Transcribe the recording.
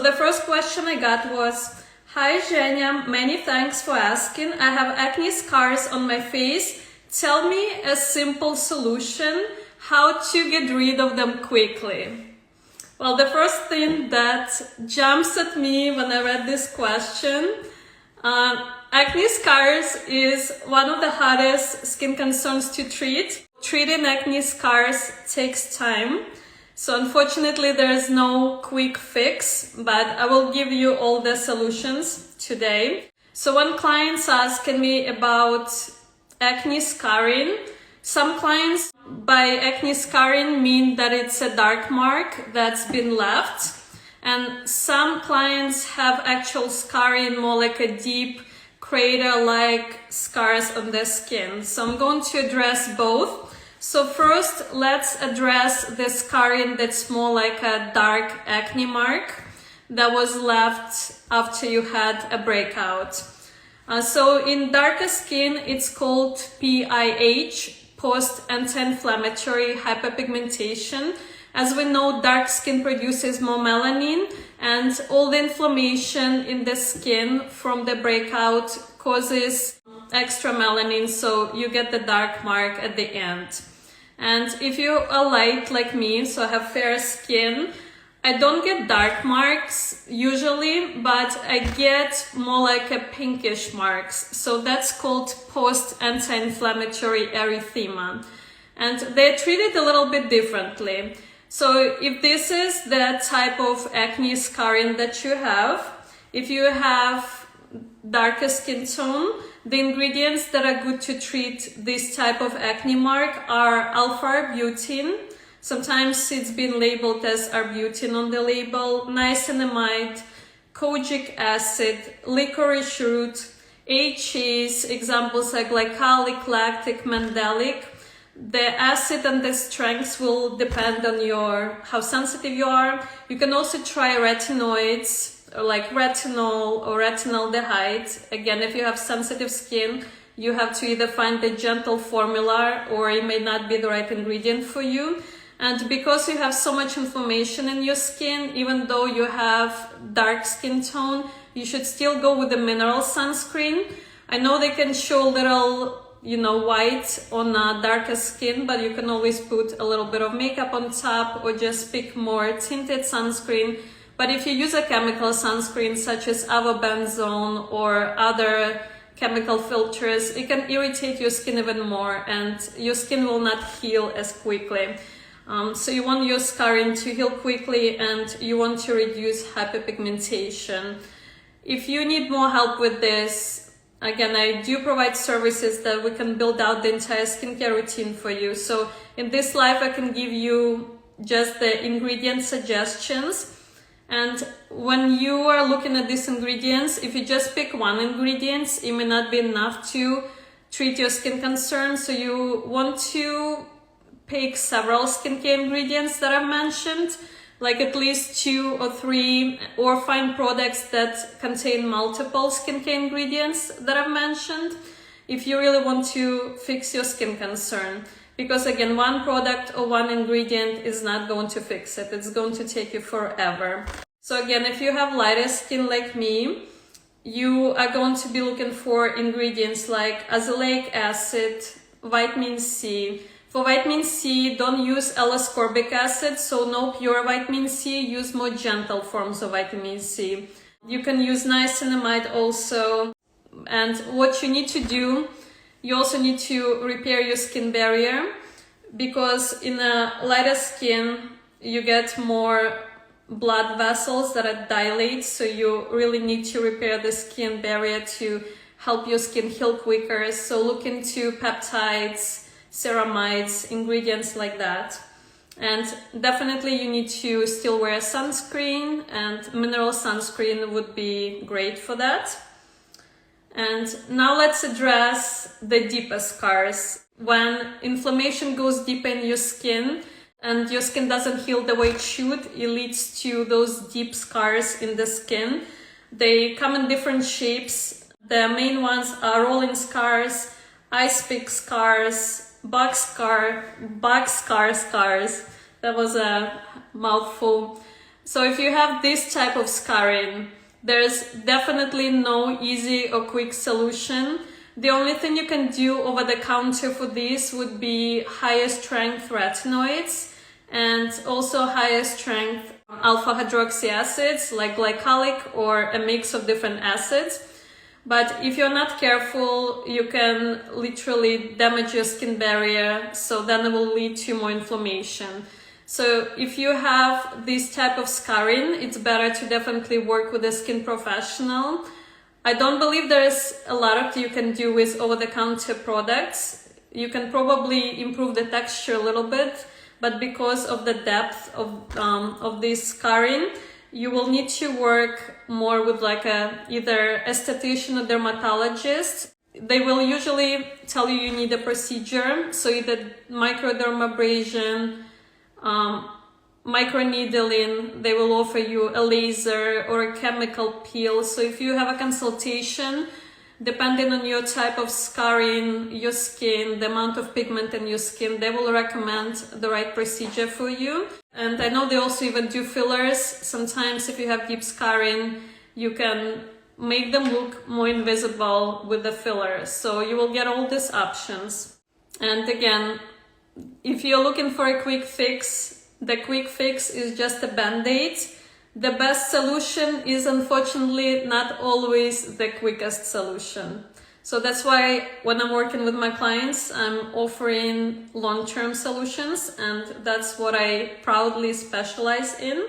the first question I got was, "Hi Zhenia, many thanks for asking. I have acne scars on my face. Tell me a simple solution, how to get rid of them quickly." Well, the first thing that jumps at me when I read this question, acne scars is one of the hardest skin concerns to treat. Treating acne scars takes time. So unfortunately, there is no quick fix, but I will give you all the solutions today. So when clients ask me about acne scarring, some clients by acne scarring mean that it's a dark mark that's been left. And some clients have actual scarring, more like a deep crater-like scars on their skin. So I'm going to address both. So first, let's address the scarring that's more like a dark acne mark that was left after you had a breakout. So in darker skin, it's called PIH, post-inflammatory hyperpigmentation. As we know, dark skin produces more melanin, and all the inflammation in the skin from the breakout causes extra melanin, so you get the dark mark at the end. And if you are light like me, so I have fair skin, I don't get dark marks usually, but I get more like a pinkish marks. So that's called post-inflammatory erythema. And they're treated a little bit differently. So if this is the type of acne scarring that you have, if you have darker skin tone, the ingredients that are good to treat this type of acne mark are alpha-arbutin. Sometimes it's been labeled as arbutin on the label, niacinamide, kojic acid, licorice root, AHAs, examples are glycolic, lactic, mandelic. The acid and the strengths will depend on how sensitive you are. You can also try retinoids, like retinol or retinaldehyde. Again, if you have sensitive skin, you have to either find the gentle formula or it may not be the right ingredient for you. And because you have so much inflammation in your skin, even though you have dark skin tone, you should still go with the mineral sunscreen. I know they can show a little, white on darker skin, but you can always put a little bit of makeup on top or just pick more tinted sunscreen. But if you use a chemical sunscreen such as avobenzone or other chemical filters, it can irritate your skin even more and your skin will not heal as quickly. So you want your scarring to heal quickly and you want to reduce hyperpigmentation. If you need more help with this, again, I do provide services that we can build out the entire skincare routine for you. So in this live, I can give you just the ingredient suggestions. And when you are looking at these ingredients, if you just pick one ingredient, it may not be enough to treat your skin concerns. So you want to pick several skincare ingredients that I've mentioned, like at least 2 or 3, or find products that contain multiple skincare ingredients that I've mentioned if you really want to fix your skin concern. Because again, one product or one ingredient is not going to fix it. It's going to take you forever. So again, if you have lighter skin like me, you are going to be looking for ingredients like azelaic acid, vitamin C. For vitamin C, don't use L-ascorbic acid, so no pure vitamin C, use more gentle forms of vitamin C. You can use niacinamide also. And what you need to do, you also need to repair your skin barrier, because in a lighter skin, you get more blood vessels that are dilate, so you really need to repair the skin barrier to help your skin heal quicker. So look into peptides, ceramides, ingredients like that. And definitely you need to still wear sunscreen, and mineral sunscreen would be great for that. And now let's address the deeper scars. When inflammation goes deep in your skin and your skin doesn't heal the way it should, it leads to those deep scars in the skin. They come in different shapes. The main ones are rolling scars, ice pick scars, Boxcar scars. That was a mouthful. So if you have this type of scarring, there's definitely no easy or quick solution. The only thing you can do over the counter for this would be higher strength retinoids and also higher strength alpha hydroxy acids like glycolic or a mix of different acids. But if you're not careful, you can literally damage your skin barrier, so then it will lead to more inflammation. So if you have this type of scarring, it's better to definitely work with a skin professional. I don't believe there is a lot you can do with over-the-counter products. You can probably improve the texture a little bit, but because of the depth of this scarring, you will need to work more with like either esthetician or dermatologist. They will usually tell you need a procedure, so either microdermabrasion, microneedling, they will offer you a laser or a chemical peel. So if you have a consultation, depending on your type of scarring, your skin, the amount of pigment in your skin, they will recommend the right procedure for you. And I know they also even do fillers. Sometimes if you have deep scarring, you can make them look more invisible with the fillers. So you will get all these options. And again, if you're looking for a quick fix, the quick fix is just a band-aid. The best solution is unfortunately not always the quickest solution. So that's why when I'm working with my clients, I'm offering long-term solutions, and that's what I proudly specialize in.